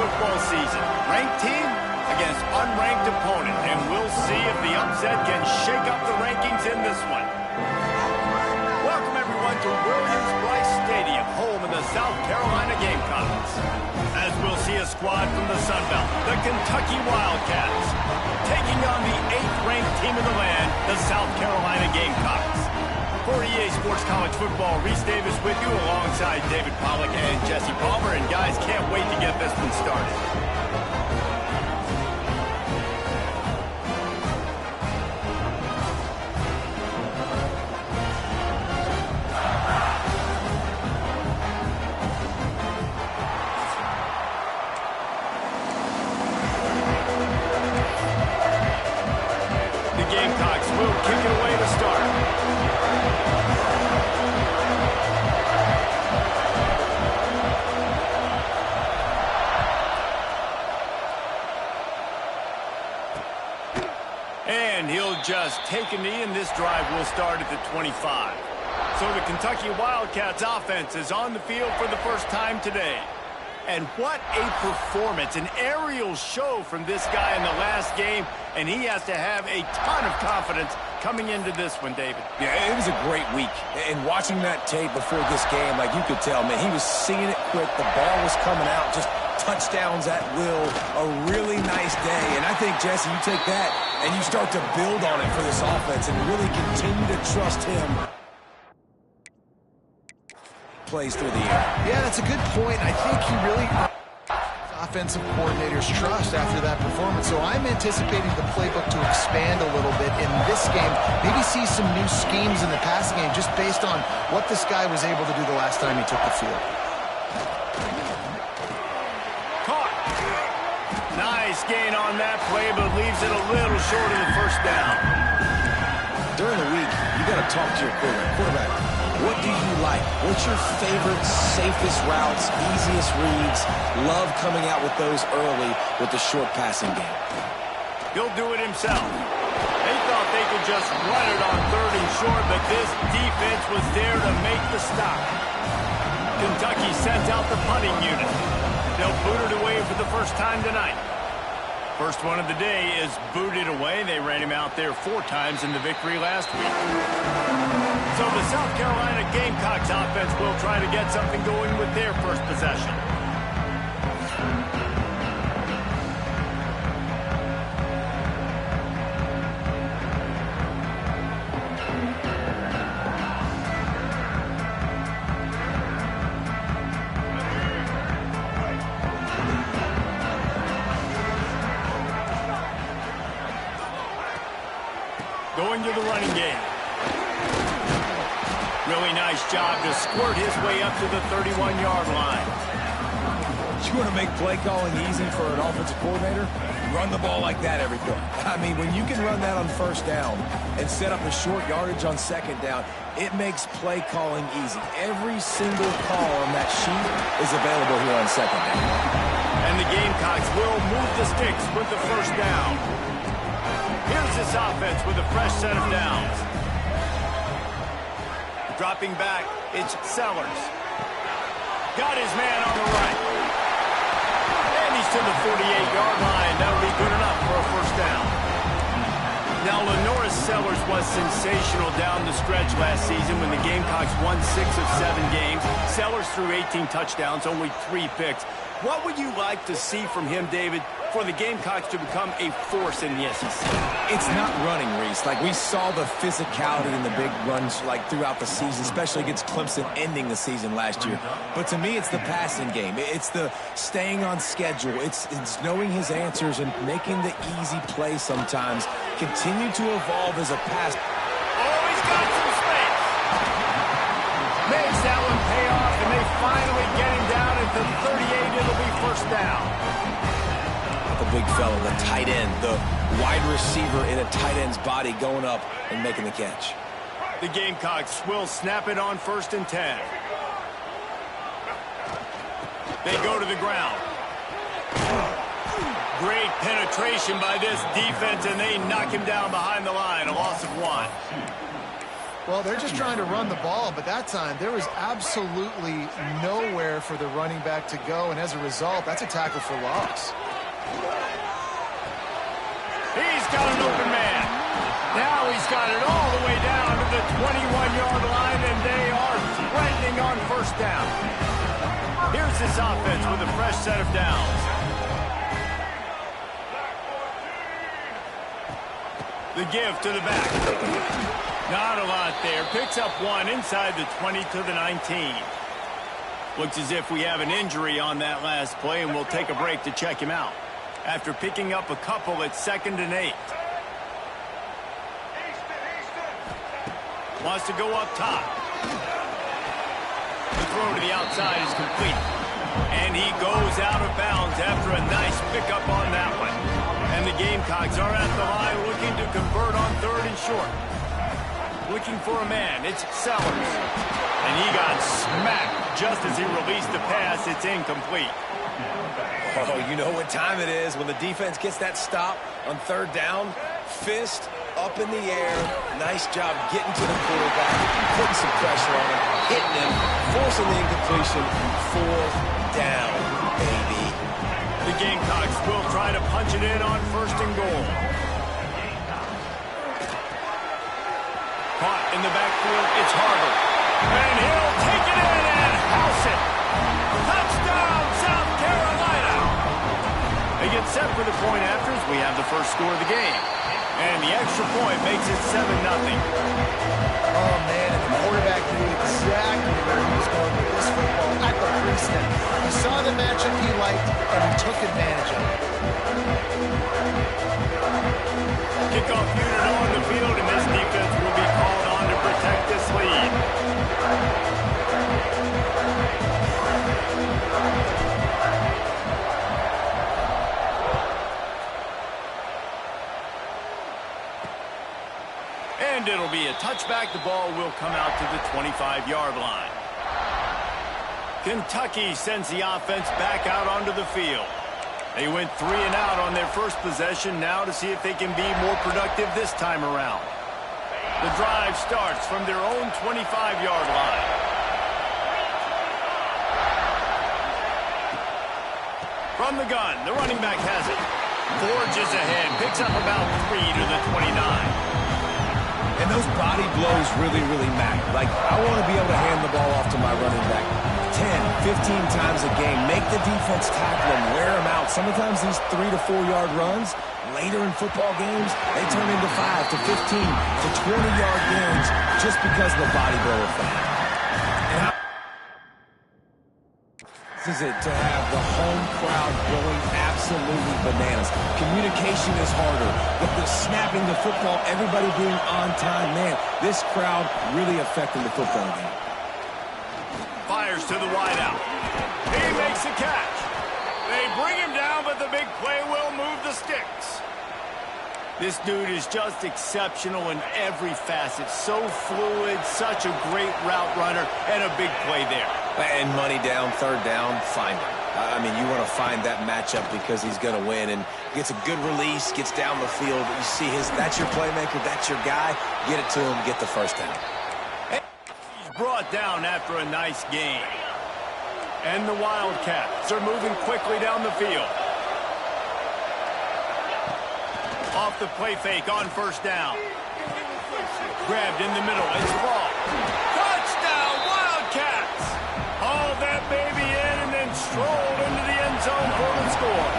football season. Ranked team against unranked opponent, and we'll see if the upset can shake up the rankings in this one. Welcome, everyone, to Williams-Brice Stadium, home of the South Carolina Gamecocks. As we'll see a squad from the Sun Belt, the Kentucky Wildcats, taking on the 8th-ranked team in the land, the South Carolina Gamecocks. For EA Sports College Football, Reese Davis with you alongside David Pollack and Jesse Palmer. And guys, can't wait to get this one started. The Gamecocks will kick it away to start. And he'll just take a knee, and this drive will start at the 25. So the Kentucky Wildcats offense is on the field for the first time today. And what a performance, an aerial show from this guy in the last game, and he has to have a ton of confidence coming into this one, David. Yeah, it was a great week. And watching that tape before this game, like you could tell, man, he was seeing it quick. The ball was coming out, just touchdowns at will. A really nice day. And I think, Jesse, you take that and you start to build on it for this offense and really continue to trust him. Plays through the air. Yeah, that's a good point. I think he really offensive coordinator's trust after that performance. So I'm anticipating the playbook to expand a little bit in this game. Maybe see some new schemes in the passing game just based on what this guy was able to do the last time he took the field. Caught. Nice gain on that play, but leaves it a little short of the first down. During the week, you got to talk to your quarterback. What do you like? What's your favorite, safest routes, easiest reads? Love coming out with those early with the short passing game. He'll do it himself. They thought they could just run it on 3rd and short, but this defense was there to make the stop. Kentucky sent out the punting unit. They'll boot it away for the first time tonight. First one of the day is booted away. They ran him out there 4 times in the victory last week. So the South Carolina Gamecocks offense will try to get something going with their first possession. Going to the running game. Really nice job to squirt his way up to the 31-yard line. You want to make play calling easy for an offensive coordinator? Run the ball like that every play. I mean, when you can run that on 1st down and set up a short yardage on 2nd down, it makes play calling easy. Every single call on that sheet is available here on 2nd down. And the Gamecocks will move the sticks with the first down. Here's this offense with a fresh set of downs. Dropping back, it's Sellers. Got his man on the right. And he's to the 48-yard line. That'll be good enough for a first down. Now, LaNorris Sellers was sensational down the stretch last season when the Gamecocks won 6 of 7 games. Sellers threw 18 touchdowns, only 3 picks. What would you like to see from him, David, for the Gamecocks to become a force in the SEC? It's not running, Reese. Like, we saw the physicality in the big runs, like, throughout the season, especially against Clemson ending the season last year. But to me, it's the passing game. It's the staying on schedule. It's knowing his answers and making the easy play sometimes. Continue to evolve as a pass. Oh, he's got some space. Makes that one pay off, and they finally get him down at the 38. It'll be first down. The big fella, the tight end, the wide receiver in a tight end's body going up and making the catch. The Gamecocks will snap it on 1st and 10. They go to the ground. Great penetration by this defense, and they knock him down behind the line. A loss of 1. Well, they're just trying to run the ball, but that time there was absolutely nowhere for the running back to go, and as a result, that's a tackle for loss. He's got an open man. Now he's got it all the way down to the 21-yard line, and they are threatening on first down. Here's this offense with a fresh set of downs. The give to the back. Not a lot there. Picks up one inside the 20 to the 19. Looks as if we have an injury on that last play, and we'll take a break to check him out. After picking up a couple at 2nd and 8. Wants to go up top. The throw to the outside is complete. And he goes out of bounds after a nice pickup on that one. And the Gamecocks are at the line looking to convert on 3rd and short. Looking for a man. It's Sellers. And he got smacked just as he released the pass. It's incomplete. Oh, you know what time it is when the defense gets that stop on 3rd down. Fist up in the air. Nice job getting to the quarterback, putting some pressure on him, hitting him, forcing the incompletion. 4th down, baby. The Gamecocks will try to punch it in on 1st and goal. Caught in the backfield, it's Harvard. And he'll take it in and house it. Touchdown, South Carolina. They get set for the point after as we have the first score of the game. And the extra point makes it 7-0. Oh, man, and the quarterback knew exactly where he was going with this football at the pre-snap. He saw the matchup he liked, and he took advantage of it. Kickoff unit on the field, and this defense will be called on to protect this lead. And it'll be a touchback. The ball will come out to the 25-yard line. Kentucky sends the offense back out onto the field. They went 3 and out on their first possession now to see if they can be more productive this time around. The drive starts from their own 25-yard line. From the gun, the running back has it. Forges ahead, picks up about 3 to the 29. And those body blows really, really matter. Like, I want to be able to hand the ball off to my running back 10, 15 times a game. Make the defense tackle him, wear him out. Sometimes these 3 to 4 yard runs, later in football games, they turn into 5 to 15 to 20-yard gains just because of the body blow effect. And this is it, to have the home crowd going absolutely bananas. Communication is harder. With the snapping the football, everybody being on time, man, this crowd really affecting the football game. Fires to the wideout. He makes the catch. They bring him down, but the big play will move the sticks. This dude is just exceptional in every facet. So fluid, such a great route runner, and a big play there. And money down, 3rd down, find him. I mean, you want to find that matchup because he's going to win, and gets a good release, gets down the field. You see that's your playmaker, that's your guy. Get it to him, get the 1st down. And he's brought down after a nice game. And the Wildcats are moving quickly down the field. Off the play fake on 1st down. Grabbed in the middle. It's ball. Touchdown, Wildcats! Hauled that baby in and then strolled into the end zone for the score.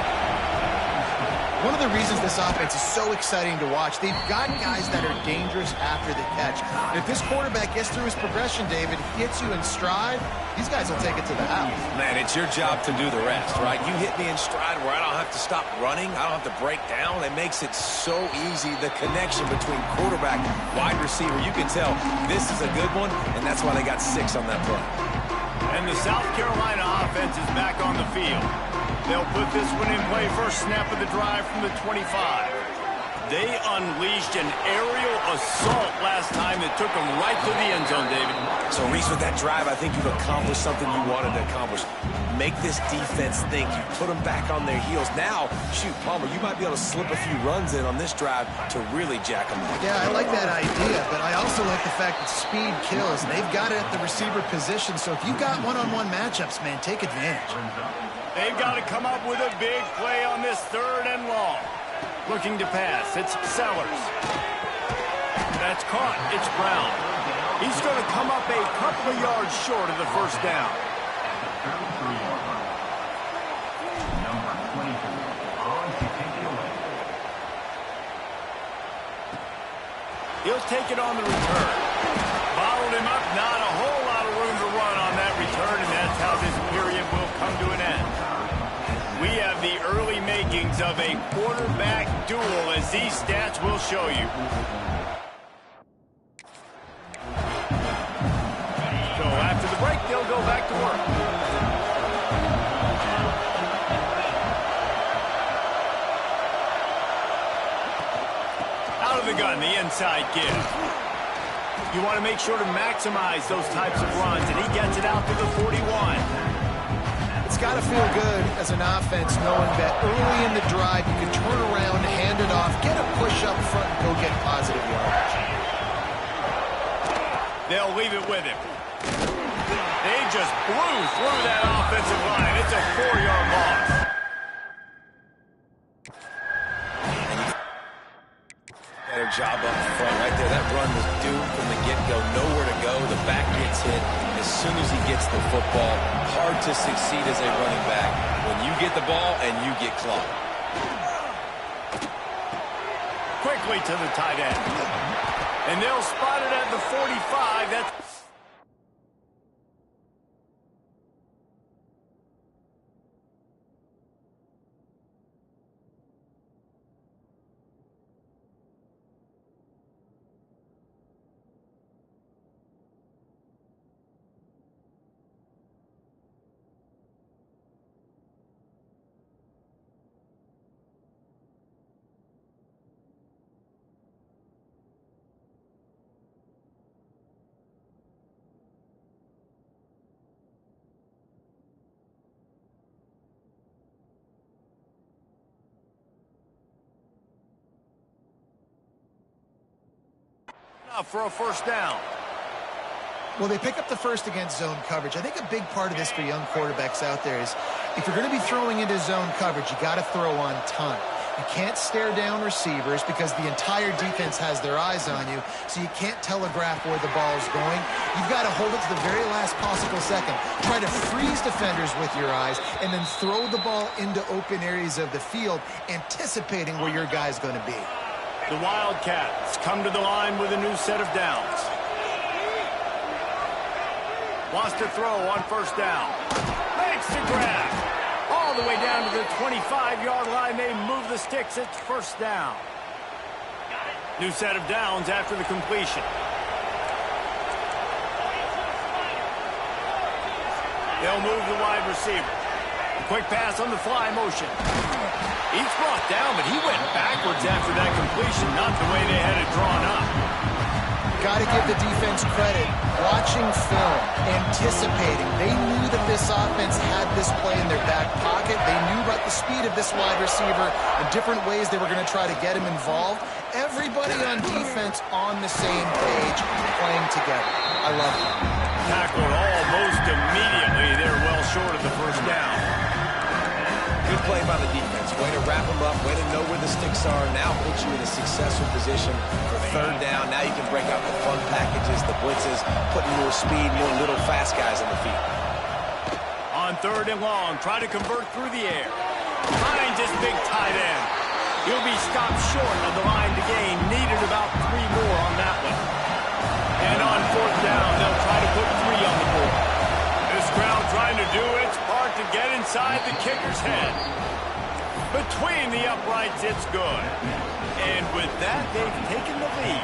One of the reasons this offense is so exciting to watch, they've got guys that are dangerous after the catch. And if this quarterback gets through his progression, David, hits you in stride, these guys will take it to the house. Man, it's your job to do the rest, right? You hit me in stride where I don't have to stop running. I don't have to break down. It makes it so easy. The connection between quarterback, wide receiver, you can tell this is a good one, and that's why they got 6 on that play. And the South Carolina offense is back on the field. They'll put this one in play. First snap of the drive from the 25. They unleashed an aerial assault last time that took them right to the end zone, David. So, Reese, with that drive, I think you've accomplished something you wanted to accomplish. Make this defense think. You put them back on their heels. Now, shoot, Palmer, you might be able to slip a few runs in on this drive to really jack them up. Yeah, I like that idea, but I also like the fact that speed kills. They've got it at the receiver position, so if you've got one-on-one matchups, man, take advantage. They've got to come up with a big play on this 3rd and long. Looking to pass. It's Sellers. That's caught. It's Brown. He's going to come up a couple of yards short of the first down. He'll take it on the return. Bottled him up. Not a whole lot of room to run on that return, and that's how this period will come to an end. We have the early makings of a quarterback duel, as these stats will show you. So after the break, they'll go back to work. Out of the gun, the inside give. You want to make sure to maximize those types of runs, and he gets it out to the 41. It's got to feel good as an offense knowing that early in the drive you can turn around, hand it off, get a push up front, and go get positive yards. They'll leave it with him. They just blew through that offensive line. It's a 4-yard loss. Better job up front right there. That run was doomed from the get-go. Nowhere to go. The back gets hit as soon as he gets the football. Hard to succeed as a running back when you get the ball and you get clocked. Quickly to the tight end. And they'll spot it at the 45. That's for a first down. Well, they pick up the first against zone coverage. I think a big part of this for young quarterbacks out there is if you're going to be throwing into zone coverage, you got to throw on time. You can't stare down receivers because the entire defense has their eyes on you, so you can't telegraph where the ball's going. You've got to hold it to the very last possible second. Try to freeze defenders with your eyes and then throw the ball into open areas of the field, anticipating where your guy's going to be. The Wildcats come to the line with a new set of downs. Wants to throw on first down. Makes the grab. All the way down to the 25-yard line. They move the sticks. It's first down. New set of downs after the completion. They'll move the wide receiver. Quick pass on the fly motion. He's brought down, but he went backwards after that completion, not the way they had it drawn up. Got to give the defense credit. Watching film, anticipating. They knew that this offense had this play in their back pocket. They knew about the speed of this wide receiver and different ways they were going to try to get him involved. Everybody on defense on the same page, playing together. I love it. Tackled almost immediately. They're well short of the first down. Good play by the defense. Way to wrap them up. Way to know where the sticks are. Now puts you in a successful position for third down. Now you can break out the fun packages, the blitzes, putting more speed, more little fast guys on the field. On third and long, try to convert through the air. Finds his big tight end. He'll be stopped short of the line to gain. Needed about 3 more on that one. And on fourth down, they'll try to put 3 on the board. This crowd trying to do its part to get inside the kicker's head. Between the uprights, it's good. And with that, they've taken the lead.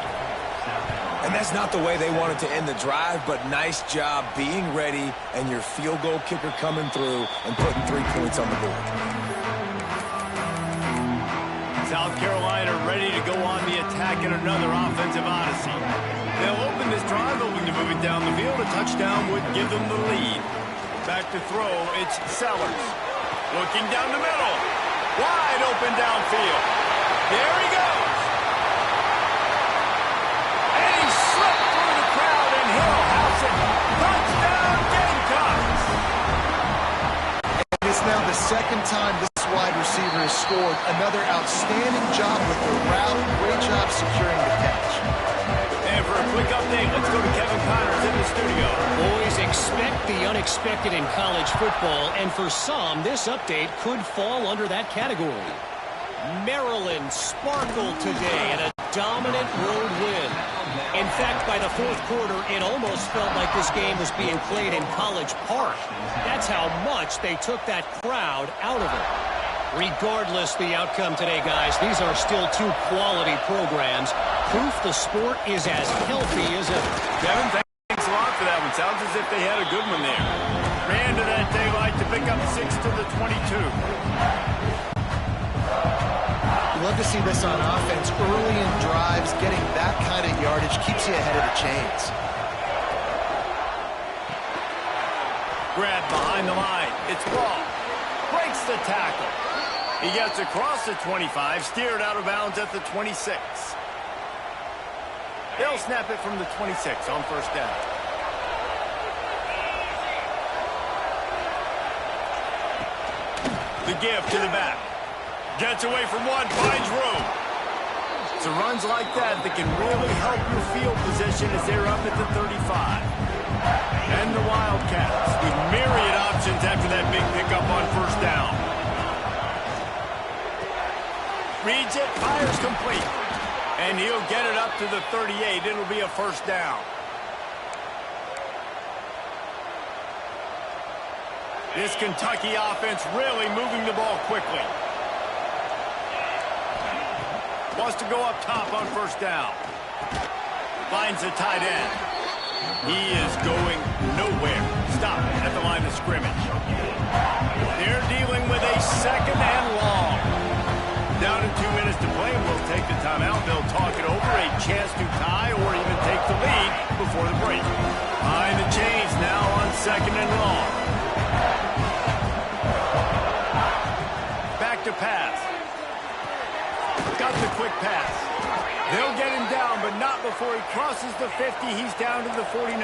And that's not the way they wanted to end the drive, but nice job being ready and your field goal kicker coming through and putting 3 points on the board. South Carolina ready to go back in another offensive odyssey. They'll open this drive, hoping to move it down the field. A touchdown would give them the lead. Back to throw, it's Sellers. Looking down the middle. Wide open downfield. There he goes. And he slipped through the crowd, and Hill has it. Touchdown, Gamecocks. And it's now the second time this wide receiver has scored. Another outstanding job with the route. Great job securing the catch. And for a quick update, let's go to Kevin Connors in the studio. Boys, expect the unexpected in college football, and for some, this update could fall under that category. Maryland sparkled today in a dominant road win. In fact, by the fourth quarter, it almost felt like this game was being played in College Park. That's how much they took that crowd out of it. Regardless the outcome today, guys, these are still two quality programs. Proof the sport is as healthy as ever. Kevin, thanks a lot for that one. Sounds as if they had a good one there. Ran to that daylight to pick up 6 to the 22. You love to see this on offense. Early in drives, getting that kind of yardage keeps you ahead of the chains. Grab behind the line. It's Ball. Breaks the tackle. He gets across the 25, steered out of bounds at the 26. They'll snap it from the 26 on first down. The give to the back. Gets away from one, finds room. It's the runs like that that can really help your field position as they're up at the 35. And the Wildcats with myriad options after that big pickup on first down. Reads it, fires complete. And he'll get it up to the 38. It'll be a first down. This Kentucky offense really moving the ball quickly. Wants to go up top on first down. Finds the tight end. He is going nowhere. Stop at the line of scrimmage. They're dealing with a second and long. Down to 2 minutes to play, and we'll take the timeout. They'll talk it over, a chance to tie or even take the lead before the break. Behind the chains now on second and long. Back to pass. Got the quick pass. They'll get him down, but not before he crosses the 50. He's down to the 49.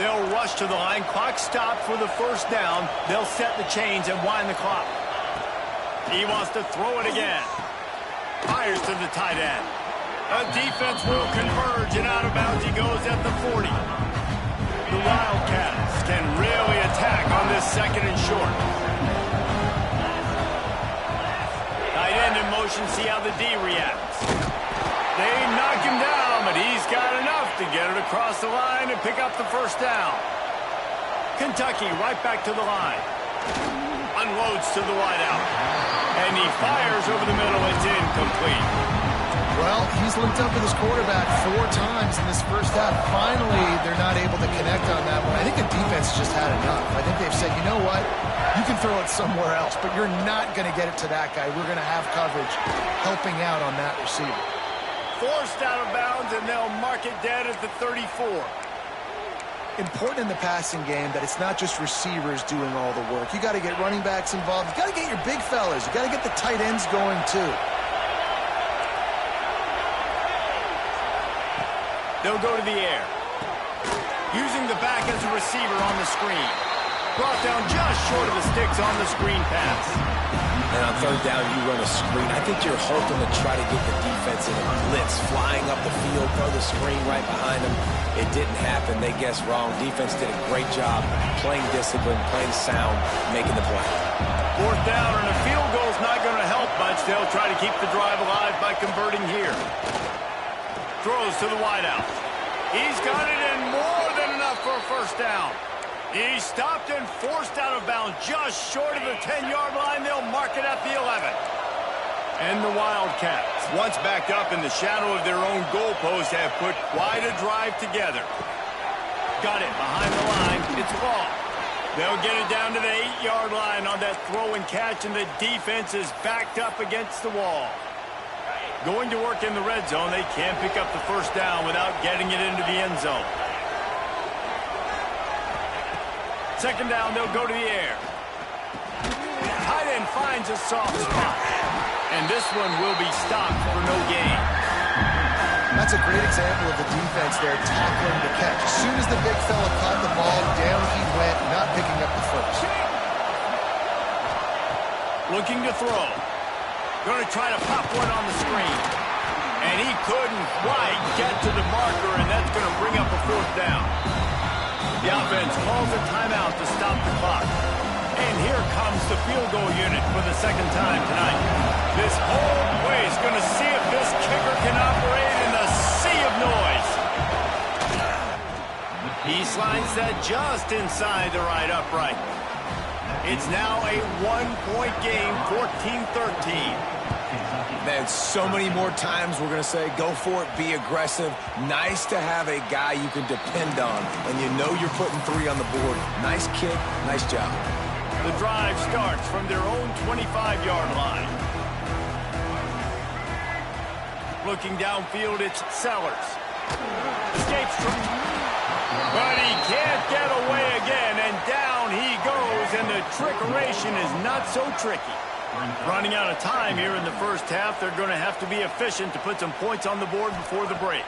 They'll rush to the line. Clock stopped for the first down. They'll set the chains and wind the clock. He wants to throw it again. Fires to the tight end. A defense will converge, and out of bounds he goes at the 40. The Wildcats can really attack on this second and short. Tight end in motion, see how the D reacts. They knock him down, but he's got enough to get it across the line and pick up the first down. Kentucky right back to the line. Unloads to the wideout. And he fires over the middle. It's incomplete. Well, he's linked up with his quarterback 4 times in this first half. Finally, they're not able to connect on that one. I think the defense just had enough. I think they've said, you know what? You can throw it somewhere else, but you're not going to get it to that guy. We're going to have coverage helping out on that receiver. Forced out of bounds, and they'll mark it dead at the 34. Important in the passing game that it's not just receivers doing all the work. You got to get running backs involved. You got to get your big fellas. You got to get the tight ends going too. They'll go to the air. Using the back as a receiver on the screen. Brought down just short of the sticks on the screen pass. And on third down, you run a screen. I think you're hoping to try to get the defense in a blitz, flying up the field, throw the screen right behind them. It didn't happen. They guessed wrong. Defense did a great job playing discipline, playing sound, making the play. Fourth down, and a field goal's not going to help much. They'll try to keep the drive alive by converting here. Throws to the wideout. He's got it in more than enough for a first down. He's stopped and forced out of bounds just short of the 10-yard line. They'll mark it at the 11. And the Wildcats, once backed up in the shadow of their own goalpost, have put quite a drive together. Got it behind the line. It's Ball. They'll get it down to the 8-yard line on that throw and catch, and the defense is backed up against the wall. Going to work in the red zone. They can't pick up the first down without getting it into the end zone. Second down, they'll go to the air. Tight end finds a soft spot. And this one will be stopped for no gain. That's a great example of the defense there tackling the catch. As soon as the big fella caught the ball, down he went, not picking up the first. Looking to throw. Going to try to pop one on the screen. And he couldn't quite get to the marker, and that's going to bring up a fourth down. The offense calls a timeout to stop the clock. And here comes the field goal unit for the second time tonight. This whole play is going to see if this kicker can operate in the sea of noise. He slides that just inside the right upright. It's now a one-point game, 14-13. Man, so many more times we're going to say, go for it, be aggressive. Nice to have a guy you can depend on, and you know you're putting 3 on the board. Nice kick, nice job. The drive starts from their own 25-yard line. Looking downfield, it's Sellers. Escapes from... But he can't get away again, and down he goes, and the trickeration is not so tricky. Running out of time here in the first half, they're going to have to be efficient to put some points on the board before the break.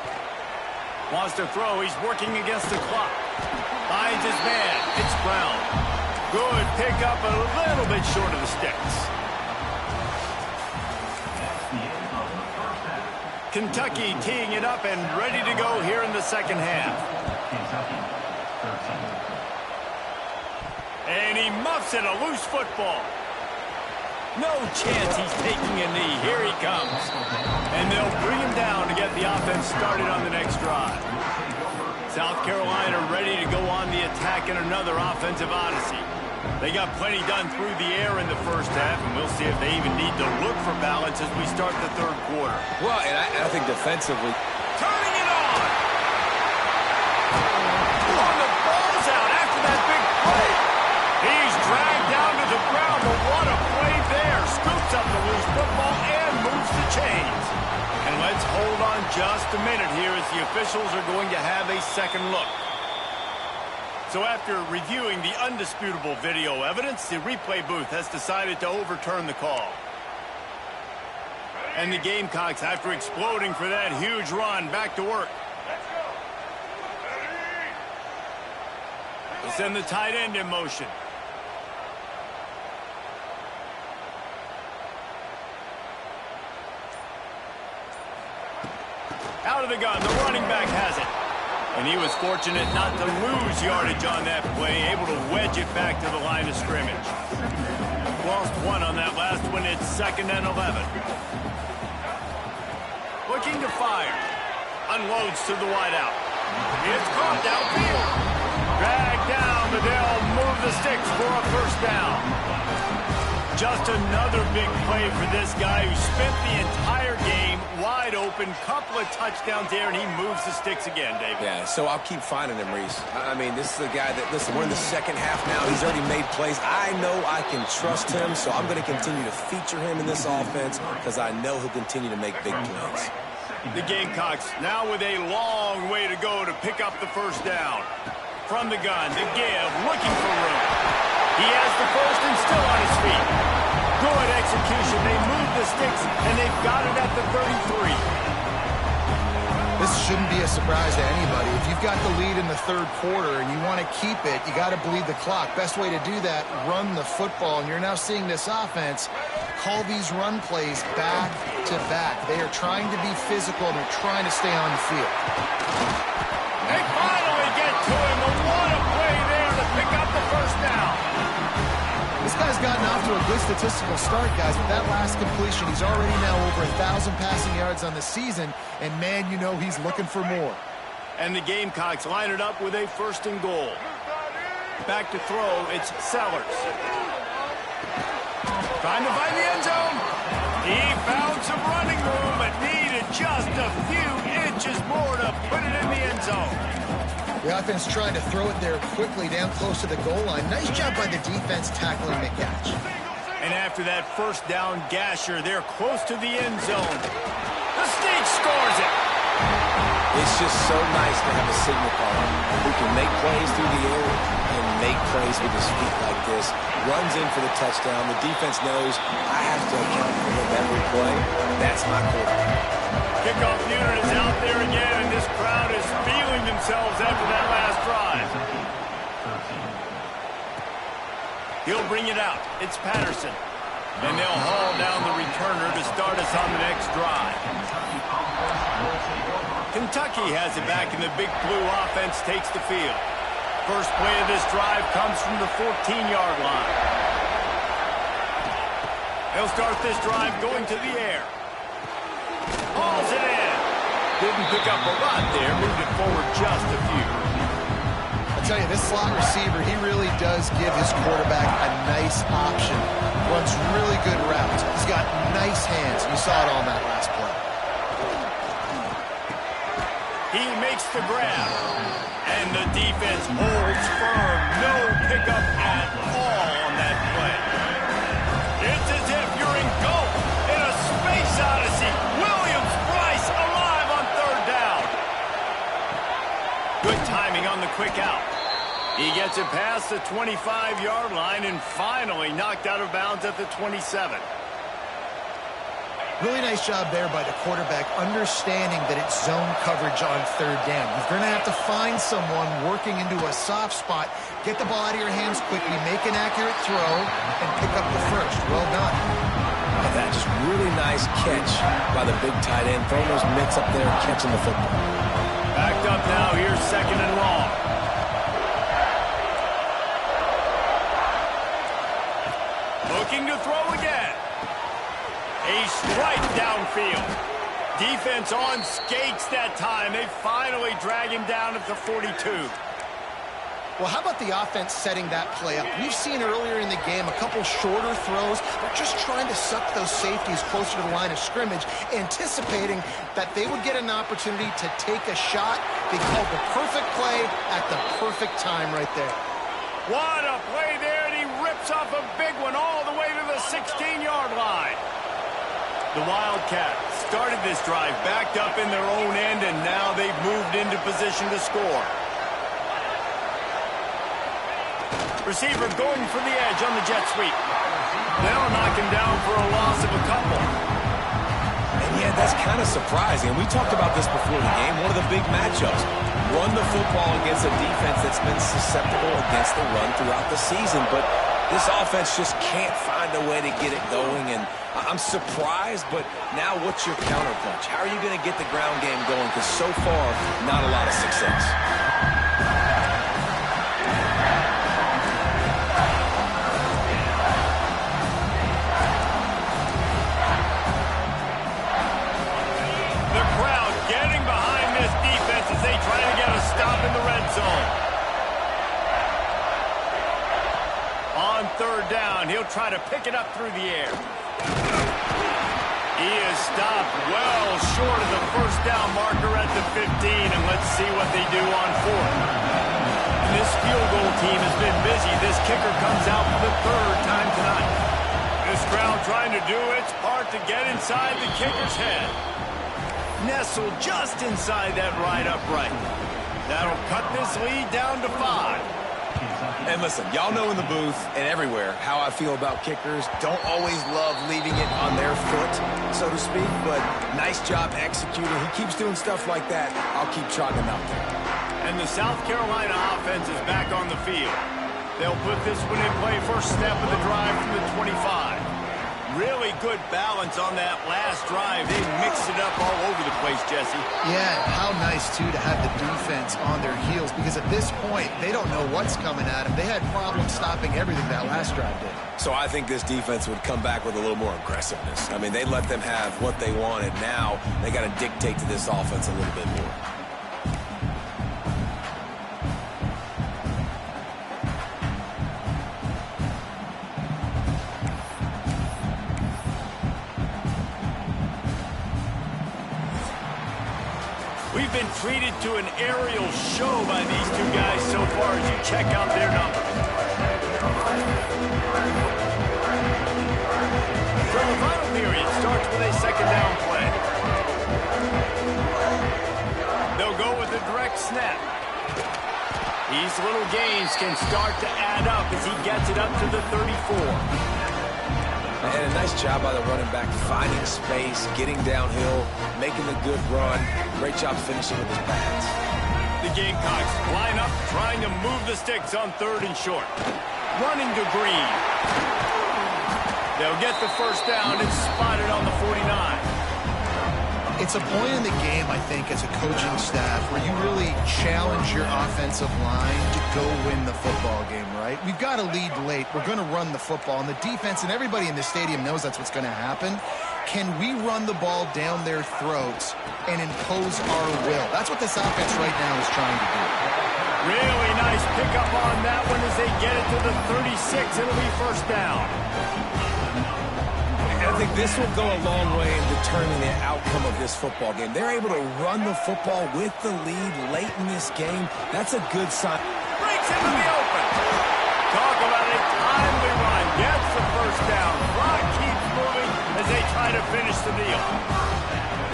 Wants to throw, he's working against the clock. Finds his man, it's Brown. Good pickup, a little bit short of the sticks. Kentucky teeing it up and ready to go here in the second half. And he muffs it, a loose football. No chance he's taking a knee. Here he comes. And they'll bring him down to get the offense started on the next drive. South Carolina ready to go on the attack in another offensive odyssey. They got plenty done through the air in the first half, and we'll see if they even need to look for balance as we start the third quarter. Well, and I think defensively. Turning it on! Oh, the ball's out after that big play. He's dragged down to the ground, but what a play there. Scoops up the loose football and moves the chains. And let's hold on just a minute here as the officials are going to have a second look. So after reviewing the undisputable video evidence, the replay booth has decided to overturn the call. And the Gamecocks, after exploding for that huge run, back to work. They send the tight end in motion. Out of the gun, the running back has it. And he was fortunate not to lose yardage on that play, able to wedge it back to the line of scrimmage. Lost one on that last one, it's 2nd and 11. Looking to fire. Unloads to the wideout. It's caught downfield. Dragged down, but they'll move the sticks for a first down. Just another big play for this guy who spent the entire game wide open, couple of touchdowns there, and he moves the sticks again, David. Yeah, so I'll keep finding him, Reese. I mean, this is a guy that, listen, we're in the second half now. He's already made plays. I know I can trust him, so I'm going to continue to feature him in this offense because I know he'll continue to make big plays. The Gamecocks now with a long way to go to pick up the first down. From the gun, the give, looking for room. He has the first and still on his feet. Good execution. They move the sticks, and they've got it at the 33. This shouldn't be a surprise to anybody. If you've got the lead in the third quarter and you want to keep it, you got to bleed the clock. Best way to do that, run the football. And you're now seeing this offense call these run plays back to back. They are trying to be physical, and they're trying to stay on the field. They finally get to him. What a play there to pick up the first down. This guy's gotten off to a good statistical start, guys. With that last completion, he's already now over 1,000 passing yards on the season, and man, you know he's looking for more. And the Gamecocks line it up with a 1st and goal. Back to throw, it's Sellers. Trying to find the end zone. He found some running room, but needed just a few inches more to put it in the end zone. The offense trying to throw it there quickly down close to the goal line. Nice job by the defense tackling the catch. And after that first down gasher, they're close to the end zone. scores it. It's just so nice to have a signal caller who can make plays through the air and make plays with his feet like this. Runs in for the touchdown. The defense knows I have to account for him every play. That's my quarterback. Kickoff unit is out there again, and this crowd is feeling themselves after that last drive. He'll bring it out. It's Patterson. And they'll haul down the returner to start us on the next drive. Kentucky has it back, and the Big Blue offense takes the field. First play of this drive comes from the 14-yard line. They'll start this drive going to the air. Hauls it in. Didn't pick up a lot there. Moved it forward just a few. I'll tell you, this slot receiver, he really does give his quarterback a nice option. Runs really good routes. He's got nice hands. You saw it on that last play. He makes the grab. And the defense holds firm. No pickup at all on that play. It's as if you're engulfed in a space odyssey. Williams-Brice alive on third down. Good timing on the quick out. He gets it past the 25-yard line and finally knocked out of bounds at the 27. Really nice job there by the quarterback, understanding that it's zone coverage on third down. You're going to have to find someone working into a soft spot, get the ball out of your hands quickly, make an accurate throw, and pick up the first. Well done. That just really nice catch by the big tight end. Throwing those mitts up there and catching the football. Backed up now. Here's second and long. Looking to throw again. A strike downfield. Defense on skates that time. They finally drag him down at the 42. Well, how about the offense setting that play up? We've seen earlier in the game a couple shorter throws. They're just trying to suck those safeties closer to the line of scrimmage, anticipating that they would get an opportunity to take a shot. They called the perfect play at the perfect time right there. What a play there, and he rips off a big one all the way to the 16-yard line. The Wildcats started this drive backed up in their own end, and now they've moved into position to score. Receiver going for the edge on the jet sweep. They'll knock him down for a loss of a couple. And yeah, that's kind of surprising. We talked about this before the game. One of the big matchups. Run the football against a defense that's been susceptible against the run throughout the season. But this offense just can't find a way to get it going. And I'm surprised, but now what's your counterpunch? How are you going to get the ground game going? Because so far, not a lot of success. Third down. He'll try to pick it up through the air. He is stopped well short of the first down marker at the 15, and let's see what they do on fourth. This field goal team has been busy. This kicker comes out for the third time tonight. This crowd trying to do its part to get inside the kicker's head. Nestled just inside that right upright. That'll cut this lead down to 5. And listen, y'all know in the booth and everywhere how I feel about kickers. Don't always love leaving it on their foot, so to speak, but nice job executing. He keeps doing stuff like that. I'll keep chalking him out there. And the South Carolina offense is back on the field. They'll put this one in play. First step of the drive from the 25. Really good balance on that last drive. They mixed it up all over the place, Jesse. Yeah, how nice, too, to have the defense on their heels, because at this point, they don't know what's coming at them. They had problems stopping everything that last drive did. So I think this defense would come back with a little more aggressiveness. I mean, they let them have what they wanted. Now they got to dictate to this offense a little bit more. We've been treated to an aerial show by these two guys so far as you check out their numbers. From the final period starts with a second down play. These little gains can start to add up as he gets it up to the 34. And a nice job by the running back, finding space, getting downhill, making a good run. Great job finishing with his pads. The Gamecocks line up, trying to move the sticks on 3rd and short. Running to Green. They'll get the first down. It's spotted on the 49. It's a point in the game, I think, as a coaching staff where you really challenge your offensive line to go win the football game, right? We've got to lead late. We're going to run the football. And the defense and everybody in the stadium knows that's what's going to happen. Can we run the ball down their throats and impose our will? That's what this offense right now is trying to do. Really nice pickup on that one as they get it to the 36. It'll be first down. I think this will go a long way in determining the outcome of this football game. They're able to run the football with the lead late in this game. That's a good sign. Breaks into the open. Talk about a timely run. Gets the first down. Clock keeps moving as they try to finish the deal.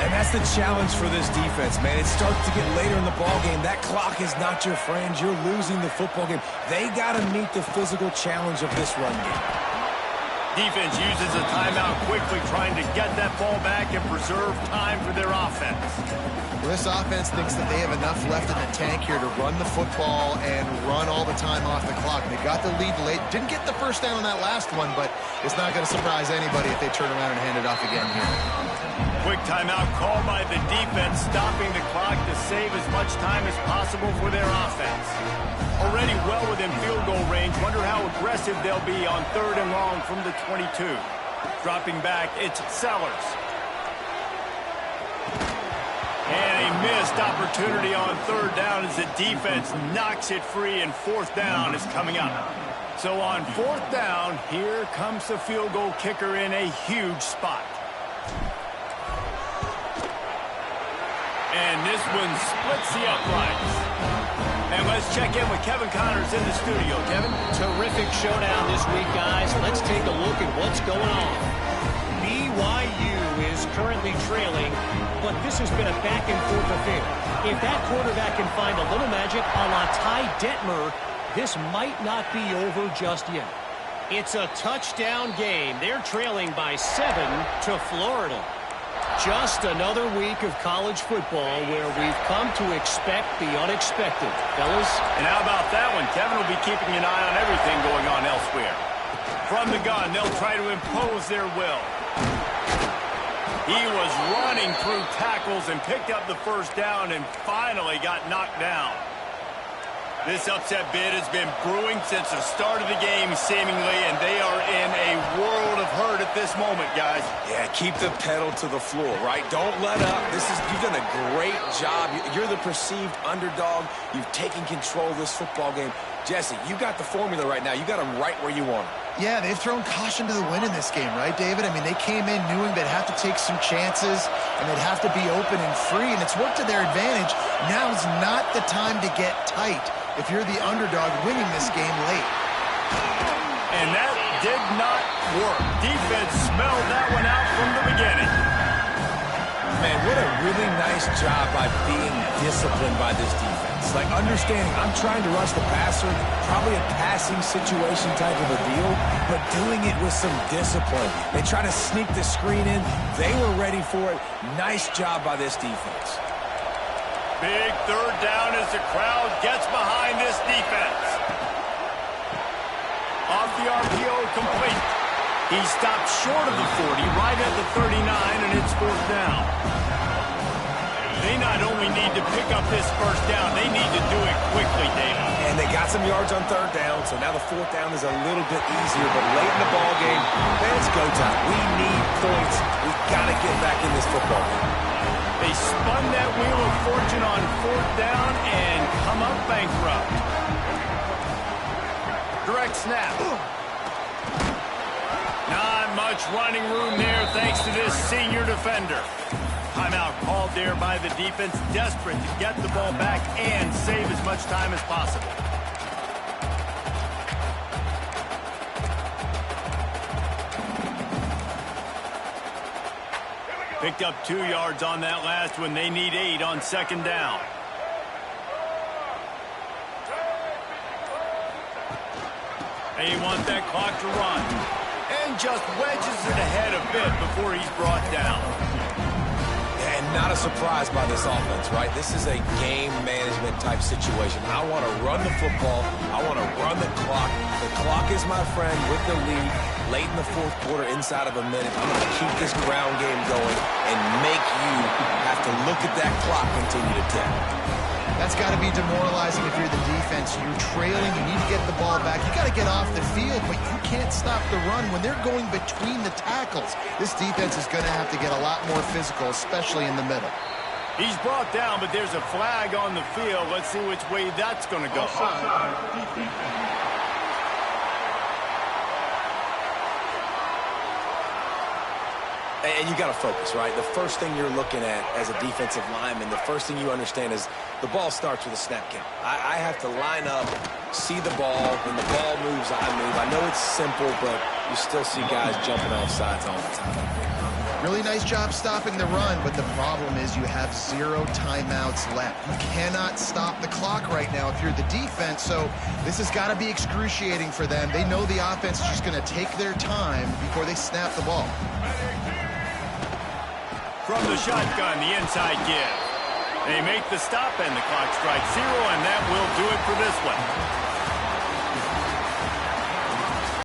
And that's the challenge for this defense, man. It starts to get later in the ball game. That clock is not your friend. You're losing the football game. They got to meet the physical challenge of this run game. Defense uses a timeout quickly, trying to get that ball back and preserve time for their offense. Well, this offense thinks that they have enough left in the tank here to run the football and run all the time off the clock. They got the lead late. Didn't get the first down on that last one, but it's not going to surprise anybody if they turn around and hand it off again here. Quick timeout called by the defense, stopping the clock to save as much time as possible for their offense. Already well within field goal range. Wonder how aggressive they'll be on 3rd and long from the 22. Dropping back, it's Sellers. And a missed opportunity on 3rd down as the defense knocks it free, and 4th down is coming up. So on 4th down, here comes the field goal kicker in a huge spot. And this one splits the uprights. And let's check in with Kevin Connors in the studio. Kevin? Terrific showdown this week, guys. Let's take a look at what's going on. BYU is currently trailing, but this has been a back-and-forth affair. If that quarterback can find a little magic a la Ty Detmer, this might not be over just yet. It's a touchdown game. They're trailing by 7 to Florida. Just another week of college football where we've come to expect the unexpected. Fellas? And how about that one? Kevin will be keeping an eye on everything going on elsewhere. From the gun, they'll try to impose their will. He was running through tackles and picked up the first down and finally got knocked down. This upset bid has been brewing since the start of the game, seemingly, and they are in a world of hurt at this moment, guys. Yeah, keep the pedal to the floor, right? Don't let up. You've done a great job. You're the perceived underdog. You've taken control of this football game. Jesse, you got the formula right now. You got them right where you want them. Yeah, they've thrown caution to the wind in this game, right, David? I mean, they came in knowing they'd have to take some chances and they'd have to be open and free, and it's worked to their advantage. Now's not the time to get tight if you're the underdog winning this game late. And that did not work. Defense smelled that one out from the beginning. Man, what a really nice job by being disciplined by this defense. Like, understanding I'm trying to rush the passer, probably a passing situation type of a deal, but doing it with some discipline. They try to sneak the screen in. They were ready for it. Nice job by this defense. Big 3rd down as the crowd gets behind this defense. Off the RPO, complete. He stopped short of the 40, right at the 39, and it's 4th down. They not only need to pick up this first down, they need to do it quickly, David. And they got some yards on 3rd down, so now the 4th down is a little bit easier, but late in the ball game, man, it's go time. We need points. We've got to get back in this football game. They spun that wheel of fortune on 4th down and come up bankrupt. Direct snap. Not much running room there thanks to this senior defender. Timeout called there by the defense, desperate to get the ball back and save as much time as possible. Picked up 2 yards on that last one. They need 8 on 2nd down. They want that clock to run. And just wedges it ahead a bit before he's brought down. And not a surprise by this offense, right? This is a game management type situation. I want to run the football. I want to run the clock. The clock is my friend with the lead. Late in the fourth quarter, inside of a minute, I'm going to keep this ground game going and make you have to look at that clock continue to tick. That's got to be demoralizing if you're the defense. You're trailing, you need to get the ball back. You got to get off the field, but you can't stop the run when they're going between the tackles. This defense is going to have to get a lot more physical, especially in the middle. He's brought down, but there's a flag on the field. Let's see which way that's going to go. And you got to focus, right? The first thing you're looking at as a defensive lineman, the first thing you understand is the ball starts with a snap count. I have to line up, see the ball. When the ball moves, I move. I know it's simple, but you still see guys jumping off sides all the time. Really nice job stopping the run, but the problem is you have 0 timeouts left. You cannot stop the clock right now if you're the defense, so this has got to be excruciating for them. They know the offense is just going to take their time before they snap the ball. From the shotgun, the inside give. They make the stop, and the clock strikes 0, and that will do it for this one.